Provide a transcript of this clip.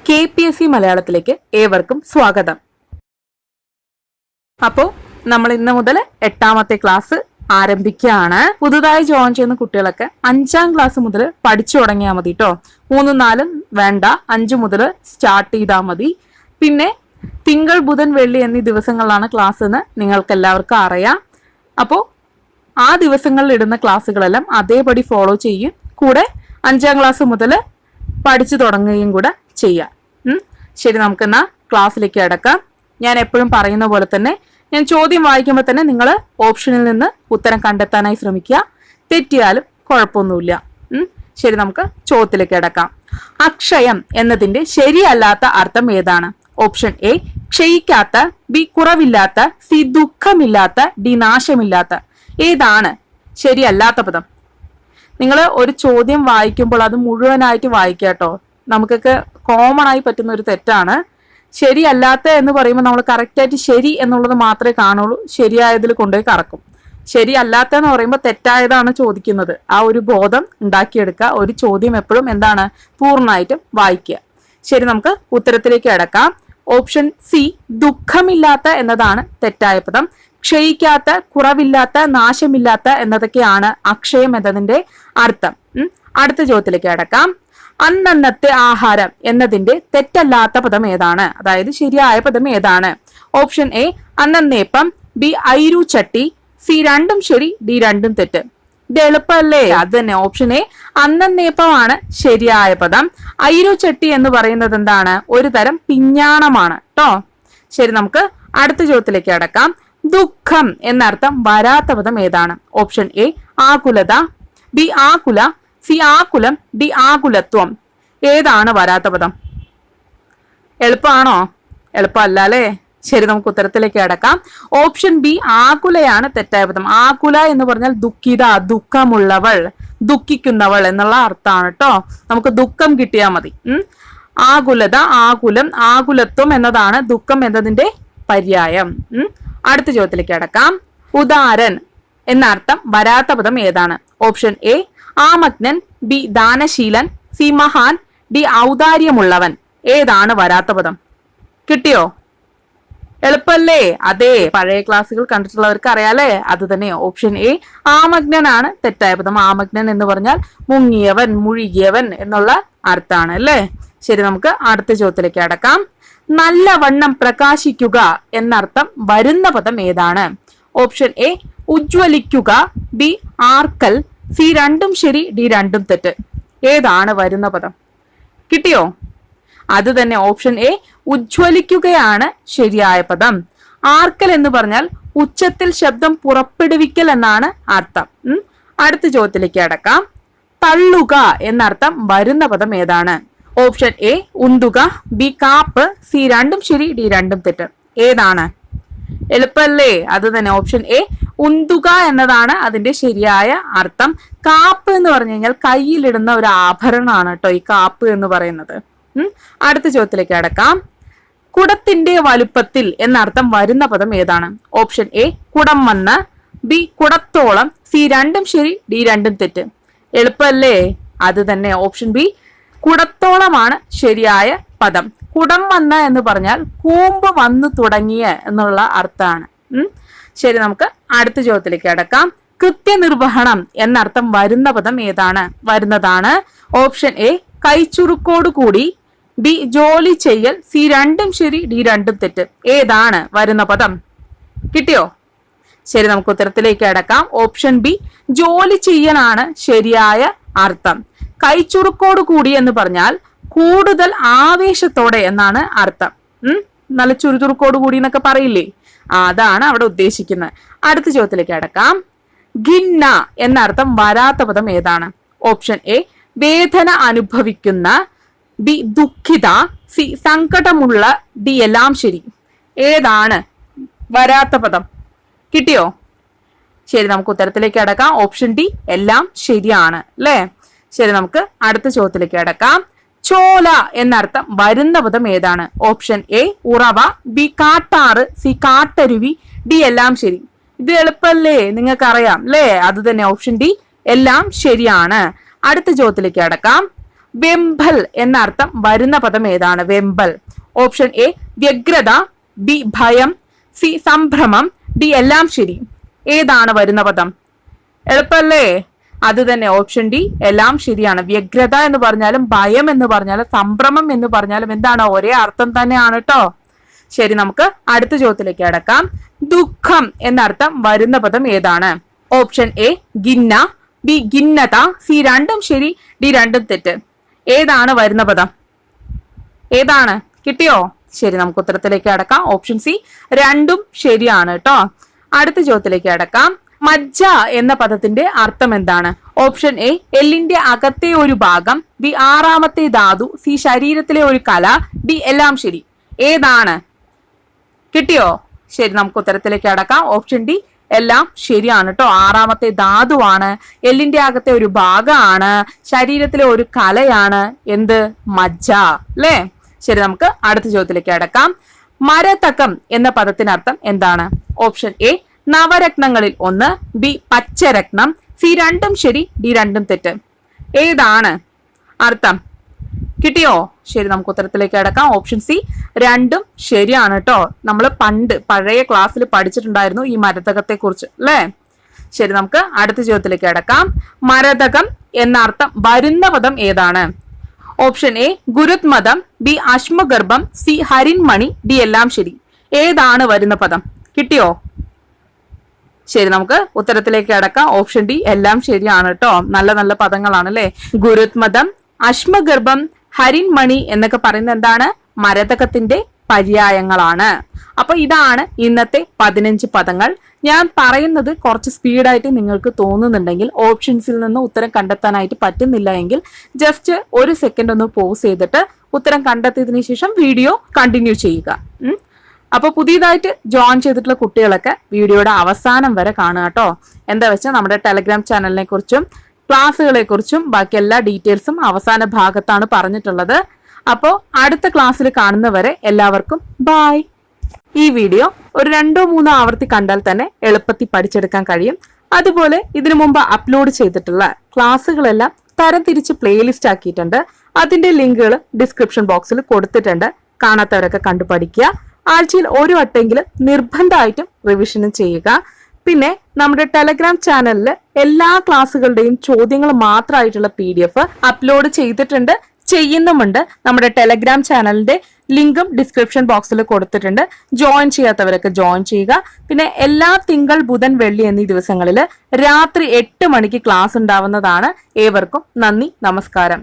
Kpsc മലയാളത്തിലേക്ക് ഏവർക്കും സ്വാഗതം. അപ്പോൾ നമ്മൾ ഇന്ന് മുതൽ 8ാമത്തെ ക്ലാസ് ആരംഭിക്കുകയാണ്. പുതുതായി ജോയിൻ ചെയ്യുന്ന കുട്ടികളൊക്കെ 5ാം ക്ലാസ് മുതൽ പഠിച്ചു തുടങ്ങിയാൽ മതി കേട്ടോ. 3, 4 വേണ്ട, 5 മുതൽ സ്റ്റാർട്ട് ചെയ്താൽ മതി. പിന്നെ തിങ്കൾ, ബുധൻ, വെള്ളി എന്നീ ദിവസങ്ങളിലാണ് ക്ലാസ് എന്ന് നിങ്ങൾക്ക് എല്ലാവർക്കും അറിയാം. അപ്പോൾ ആ ദിവസങ്ങളിൽ ഇടുന്ന ക്ലാസ്സുകളെല്ലാം അതേപടി ഫോളോ ചെയ്യും. കൂടെ 5ാം ക്ലാസ് മുതൽ പഠിച്ചു തുടങ്ങുകയും കൂടെ ചെയ്യാം. ശരി, നമുക്കെന്നാ ക്ലാസ്സിലേക്ക് കിടക്കാം. ഞാൻ എപ്പോഴും പറയുന്ന പോലെ തന്നെ ഞാൻ ചോദ്യം വായിക്കുമ്പോൾ തന്നെ നിങ്ങൾ ഓപ്ഷനിൽ നിന്ന് ഉത്തരം കണ്ടെത്താനായി ശ്രമിക്കുക. തെറ്റിയാലും കുഴപ്പമൊന്നുമില്ല. ശരി, നമുക്ക് ചോദ്യത്തിലേക്ക് കിടക്കാം. അക്ഷയം എന്നതിന്റെ ശരിയല്ലാത്ത അർത്ഥം ഏതാണ്? ഓപ്ഷൻ എ ക്ഷയിക്കാത്ത, ബി കുറവില്ലാത്ത, സി ദുഃഖമില്ലാത്ത, ഡി നാശമില്ലാത്ത. ഏതാണ് ശരിയല്ലാത്ത പദം? നിങ്ങൾ ഒരു ചോദ്യം വായിക്കുമ്പോൾ അത് മുഴുവനായിട്ട് വായിക്കുക കേട്ടോ. നമുക്കൊക്കെ കോമൺ ആയി പറ്റുന്ന ഒരു തെറ്റാണ്. ശരിയല്ലാത്ത എന്ന് പറയുമ്പോൾ നമ്മൾ കറക്റ്റായിട്ട് ശരി എന്നുള്ളത് മാത്രമേ കാണുള്ളൂ. ശരിയായതിൽ കൊണ്ടുപോയി കറക്കും. ശരിയല്ലാത്ത എന്ന് പറയുമ്പോൾ തെറ്റായതാണ് ചോദിക്കുന്നത്. ആ ഒരു ബോധം ഉണ്ടാക്കിയെടുക്കുക. ഒരു ചോദ്യം എപ്പോഴും എന്താണ് പൂർണ്ണമായിട്ടും വായിക്കുക. ശരി, നമുക്ക് ഉത്തരത്തിലേക്ക് കിടക്കാം. ഓപ്ഷൻ സി ദുഃഖമില്ലാത്ത എന്നതാണ് തെറ്റായ പദം. ക്ഷയിക്കാത്ത, കുറവില്ലാത്ത, നാശമില്ലാത്ത എന്നതൊക്കെയാണ് അക്ഷയം എന്നതിന്റെ അർത്ഥം. അടുത്ത ചോദ്യത്തിലേക്ക് കിടക്കാം. അന്നന്നത്തെ ആഹാരം എന്നതിന്റെ തെറ്റല്ലാത്ത പദം ഏതാണ്? അതായത് ശരിയായ പദം ഏതാണ്? ഓപ്ഷൻ എ അന്നന്നേപ്പം, ബി ഐരു ചട്ടി, സി രണ്ടും ശരി, ഡി രണ്ടും തെറ്റ്. ഇത് എളുപ്പമല്ലേ? അത് തന്നെ, ഓപ്ഷൻ എ അന്നന്നേപ്പമാണ് ശരിയായ പദം. ഐരു ചട്ടി എന്ന് പറയുന്നത് എന്താണ്? ഒരു തരം പിഞ്ഞാണമാണ് കേട്ടോ. ശരി, നമുക്ക് അടുത്ത ചോദ്യത്തിലേക്ക് കിടക്കാം. ദുഃഖം എന്നർത്ഥം വരാത്ത പദം ഏതാണ്? ഓപ്ഷൻ എ ആകുലത, ബി ആകുല, സി ആകുലം, ഡി ആകുലത്വം. ഏതാണ് വരാത്ത പദം? എളുപ്പമാണോ? എളുപ്പമല്ല അല്ലേ? ശരി, നമുക്ക് ഉത്തരത്തിലേക്ക് കിടക്കാം. ഓപ്ഷൻ ബി ആകുലയാണ് തെറ്റായ പദം. ആകുല എന്ന് പറഞ്ഞാൽ ദുഃഖിത, ദുഃഖമുള്ളവൾ, ദുഃഖിക്കുന്നവൾ എന്നുള്ള അർത്ഥമാണ് കേട്ടോ. നമുക്ക് ദുഃഖം കിട്ടിയാൽ മതി. ആകുലത, ആകുലം, ആകുലത്വം എന്നതാണ് ദുഃഖം എന്നതിന്റെ പര്യായം. അടുത്ത ചോദ്യത്തിലേക്ക് കിടക്കാം. ഉദാരൻ എന്നർത്ഥം വരാത്ത പദം ഏതാണ്? ഓപ്ഷൻ എ ആമഗ്നൻ, ബി ദാനശീലൻ, സി മഹാൻ, ഡി ഔദാര്യമുള്ളവൻ. ഏതാണ് വരാത്ത പദം? കിട്ടിയോ? എളുപ്പല്ലേ? അതെ, പഴയ ക്ലാസ്സുകൾ കണ്ടിട്ടുള്ളവർക്ക് അറിയാലേ. അത് തന്നെ, ഓപ്ഷൻ എ ആമഗ്നനാണ് തെറ്റായ പദം. ആമഗ്നൻ എന്ന് പറഞ്ഞാൽ മുങ്ങിയവൻ, മുഴുകിയവൻ എന്നുള്ള അർത്ഥമാണ് അല്ലേ. ശരി, നമുക്ക് അടുത്ത ചോദ്യത്തിലേക്ക് അടക്കാം. നല്ലവണ്ണം പ്രകാശിക്കുക എന്നർത്ഥം വരുന്ന പദം ഏതാണ്? ഓപ്ഷൻ എ ഉജ്ജ്വലിക്കുക, ബി ആർക്കൽ, സി രണ്ടും ശരി, ഡി രണ്ടും തെറ്റ്. ഏതാണ് വരുന്ന പദം? കിട്ടിയോ? അത് തന്നെ, ഓപ്ഷൻ എ ഉജ്ജ്വലിക്കുകയാണ് ശരിയായ പദം. ആർക്കൽ എന്ന് പറഞ്ഞാൽ ഉച്ചത്തിൽ ശബ്ദം പുറപ്പെടുവിക്കൽ എന്നാണ് അർത്ഥം. അടുത്ത ചോദ്യത്തിലേക്ക് അടക്കാം. തള്ളുക എന്നർത്ഥം വരുന്ന പദം ഏതാണ്? ഓപ്ഷൻ എ ഉന്തുക, ബി കാപ്പ്, സി രണ്ടും ശരി, ഡി രണ്ടും തെറ്റ്. ഏതാണ്? എളുപ്പല്ലേ? അത് തന്നെ, ഓപ്ഷൻ എ ഉന്തുക എന്നതാണ് അതിന്റെ ശരിയായ അർത്ഥം. കാപ്പ് എന്ന് പറഞ്ഞു കഴിഞ്ഞാൽ കയ്യിലിടുന്ന ഒരു ആഭരണമാണ് കേട്ടോ ഈ കാപ്പ് എന്ന് പറയുന്നത്. അടുത്ത ചോദ്യത്തിലേക്ക് അടക്കാം. കുടത്തിന്റെ വലുപ്പത്തിൽ എന്നർത്ഥം വരുന്ന പദം ഏതാണ്? ഓപ്ഷൻ എ കുടം വന്ന്, ബി കുടത്തോളം, സി രണ്ടും ശരി, ഡി രണ്ടും തെറ്റ്. എളുപ്പല്ലേ? അത് തന്നെ, ഓപ്ഷൻ ബി കുടത്തോളമാണ് ശരിയായ പദം. കുടം വന്ന എന്ന് പറഞ്ഞാൽ കൂമ്പ് വന്നു തുടങ്ങിയ എന്നുള്ള അർത്ഥമാണ്. ശരി, നമുക്ക് അടുത്ത ചോദ്യത്തിലേക്ക് അടക്കാം. കൃത്യനിർവഹണം എന്നർത്ഥം വരുന്ന പദം ഏതാണ്? വരുന്നതാണ് ഓപ്ഷൻ എ കൈച്ചുറുക്കോട് കൂടി, ബി ജോലി ചെയ്യൽ, സി രണ്ടും ശരി, ഡി രണ്ടും തെറ്റ്. ഏതാണ് വരുന്ന പദം? കിട്ടിയോ? ശരി, നമുക്ക് ഉത്തരത്തിലേക്ക് അടക്കാം. ഓപ്ഷൻ ബി ജോലി ചെയ്യലാണ് ശരിയായ അർത്ഥം. കൈച്ചുറുക്കോട് കൂടി എന്ന് പറഞ്ഞാൽ കൂടുതൽ ആവേശത്തോടെ എന്നാണ് അർത്ഥം. നല്ല ചുറുചുറുക്കോട് കൂടി എന്നൊക്കെ പറയില്ലേ, അതാണ് അവിടെ ഉദ്ദേശിക്കുന്നത്. അടുത്ത ചോദ്യത്തിലേക്ക് അടക്കാം. ഖിന്ന എന്നർത്ഥം വരാത്ത പദം ഏതാണ്? ഓപ്ഷൻ എ വേദന അനുഭവിക്കുന്ന, ബി ദുഃഖിത, സി സങ്കടമുള്ള, ഡി എല്ലാം ശരി. ഏതാണ് വരാത്ത പദം? കിട്ടിയോ? ശരി, നമുക്ക് ഉത്തരത്തിലേക്ക് അടക്കാം. ഓപ്ഷൻ ഡി എല്ലാം ശരിയാണ് അല്ലേ. ശരി, നമുക്ക് അടുത്ത ചോദ്യത്തിലേക്ക് അടക്കാം. ചോല എന്നർത്ഥം വരുന്ന പദം ഏതാണ്? ഓപ്ഷൻ എ ഉറവ, ബി കാട്ടാറ്, സി കാട്ടരുവി, ഡി എല്ലാം ശരി. ഇത് എളുപ്പല്ലേ? നിങ്ങൾക്ക് അറിയാം അല്ലേ. അത് തന്നെ, ഓപ്ഷൻ ഡി എല്ലാം ശരിയാണ്. അടുത്ത ചോദ്യത്തിലേക്ക് അടക്കാം. വെമ്പൽ എന്ന അർത്ഥം വരുന്ന പദം ഏതാണ്? വെമ്പൽ. ഓപ്ഷൻ എ വ്യഗ്രത, ബി ഭയം, സി സംഭ്രമം, ഡി എല്ലാം ശരി. ഏതാണ് വരുന്ന പദം? എളുപ്പല്ലേ? അത് തന്നെ, ഓപ്ഷൻ ഡി എല്ലാം ശരിയാണ്. വ്യഗ്രത എന്ന് പറഞ്ഞാലും ഭയം എന്ന് പറഞ്ഞാലും സംഭ്രമം എന്ന് പറഞ്ഞാലും എന്താണ്? ഒരേ അർത്ഥം തന്നെയാണ് കേട്ടോ. ശരി, നമുക്ക് അടുത്ത ചോദ്യത്തിലേക്ക് കടക്കാം. ദുഃഖം എന്നർത്ഥം വരുന്ന പദം ഏതാണ്? ഓപ്ഷൻ എ ഗിന്ന, ബി ഗിന്നത, സി രണ്ടും ശരി, ഡി രണ്ടും തെറ്റ്. ഏതാണ് വരുന്ന പദം? ഏതാണ്? കിട്ടിയോ? ശരി, നമുക്ക് ഉത്തരത്തിലേക്ക് കടക്കാം. ഓപ്ഷൻ സി രണ്ടും ശരിയാണ് കേട്ടോ. അടുത്ത ചോദ്യത്തിലേക്ക് കടക്കാം. മജ്ജ എന്ന പദത്തിന്റെ അർത്ഥം എന്താണ്? ഓപ്ഷൻ എ എല്ലിന്റെ അകത്തെ ഒരു ഭാഗം, ബി ആറാമത്തെ ധാതു, സി ശരീരത്തിലെ ഒരു കല, ഡി എല്ലാം ശരി. ഏതാണ്? കിട്ടിയോ? ശരി, നമുക്ക് ഉത്തരത്തിലേക്ക് കടക്കാം. ഓപ്ഷൻ ഡി എല്ലാം ശരിയാണ് കേട്ടോ. ആറാമത്തെ ധാതുവാണ്, എല്ലിന്റെ അകത്തെ ഒരു ഭാഗമാണ്, ശരീരത്തിലെ ഒരു കലയാണ്. എന്ത്? മജ്ജ അല്ലേ? ശരി, നമുക്ക് അടുത്ത ചോദ്യത്തിലേക്ക് കടക്കാം. മരതകം എന്ന പദത്തിനർത്ഥം എന്താണ്? ഓപ്ഷൻ എ നവരത്നങ്ങളിൽ ഒന്ന്, ബി പച്ചരത്നം, സി രണ്ടും ശരി, ഡി രണ്ടും തെറ്റ്. ഏതാണ് അർത്ഥം? കിട്ടിയോ? ശരി, നമുക്ക് ഉത്തരത്തിലേക്ക് കടക്കാം. ഓപ്ഷൻ സി രണ്ടും ശരിയാണ് കേട്ടോ. നമ്മൾ പഴയ ക്ലാസ്സിൽ പഠിച്ചിട്ടുണ്ടായിരുന്നു ഈ മരതകത്തെ കുറിച്ച് അല്ലേ? ശരി, നമുക്ക് അടുത്ത ചോദ്യത്തിലേക്ക് കടക്കാം. മരതകം എന്ന അർത്ഥം വരുന്ന പദം ഏതാണ്? ഓപ്ഷൻ എ ഗുരുത്മതം, ബി അശ്മഗർഭം, സി ഹരിൻമണി, ഡി എല്ലാം ശരി. ഏതാണ് വരുന്ന പദം? കിട്ടിയോ? ശരി, നമുക്ക് ഉത്തരത്തിലേക്ക് കടക്കാം. ഓപ്ഷൻ ഡി എല്ലാം ശരിയാണ് കേട്ടോ. നല്ല നല്ല പദങ്ങളാണ് അല്ലെ? ഗുരുത്മതം, അശ്മഗർഭം, ഹരിൻമണി എന്നൊക്കെ പറയുന്നത് എന്താണ്? മരതകത്തിന്റെ പര്യായങ്ങളാണ്. അപ്പൊ ഇതാണ് ഇന്നത്തെ 15 പദങ്ങൾ. ഞാൻ പറയുന്നത് കുറച്ച് സ്പീഡായിട്ട് നിങ്ങൾക്ക് തോന്നുന്നുണ്ടെങ്കിൽ, ഓപ്ഷൻസിൽ നിന്ന് ഉത്തരം കണ്ടെത്താനായിട്ട് പറ്റുന്നില്ല എങ്കിൽ ജസ്റ്റ് ഒരു സെക്കൻഡ് ഒന്ന് പോസ് ചെയ്തിട്ട് ഉത്തരം കണ്ടെത്തിയതിനു ശേഷം വീഡിയോ കണ്ടിന്യൂ ചെയ്യുക. അപ്പൊ പുതിയതായിട്ട് ജോയിൻ ചെയ്തിട്ടുള്ള കുട്ടികളൊക്കെ വീഡിയോയുടെ അവസാനം വരെ കാണുക കേട്ടോ. എന്താ വെച്ചാൽ നമ്മുടെ ടെലഗ്രാം ചാനലിനെ കുറിച്ചും ക്ലാസ്സുകളെ കുറിച്ചും ബാക്കി എല്ലാ ഡീറ്റെയിൽസും അവസാന ഭാഗത്താണ് പറഞ്ഞിട്ടുള്ളത്. അപ്പോൾ അടുത്ത ക്ലാസ്സിൽ കാണുന്നവരെ എല്ലാവർക്കും ബായ്. ഈ വീഡിയോ ഒരു 2-3 ആവർത്തി കണ്ടാൽ തന്നെ എളുപ്പത്തിൽ പഠിച്ചെടുക്കാൻ കഴിയും. അതുപോലെ ഇതിനു മുമ്പ് അപ്ലോഡ് ചെയ്തിട്ടുള്ള ക്ലാസ്സുകളെല്ലാം തരംതിരിച്ച് പ്ലേലിസ്റ്റ് ആക്കിയിട്ടുണ്ട്. അതിന്റെ ലിങ്കുകൾ ഡിസ്ക്രിപ്ഷൻ ബോക്സിൽ കൊടുത്തിട്ടുണ്ട്. കാണാത്തവരൊക്കെ കണ്ടു പഠിക്കുക. ആഴ്ചയിൽ ഒരു വട്ടെങ്കിലും നിർബന്ധമായിട്ടും റിവിഷനും ചെയ്യുക. പിന്നെ നമ്മുടെ ടെലഗ്രാം ചാനലിൽ എല്ലാ ക്ലാസ്സുകളുടെയും ചോദ്യങ്ങൾ മാത്രമായിട്ടുള്ള PDF അപ്ലോഡ് ചെയ്യുന്നുമുണ്ട്. നമ്മുടെ ടെലഗ്രാം ചാനലിന്റെ ലിങ്കും ഡിസ്ക്രിപ്ഷൻ ബോക്സിൽ കൊടുത്തിട്ടുണ്ട്. ജോയിൻ ചെയ്യാത്തവരൊക്കെ ജോയിൻ ചെയ്യുക. പിന്നെ എല്ലാ തിങ്കൾ, ബുധൻ, വെള്ളി എന്നീ ദിവസങ്ങളിൽ രാത്രി 8 മണിക്ക് ക്ലാസ് ഉണ്ടാവുന്നതാണ്. ഏവർക്കും നന്ദി, നമസ്കാരം.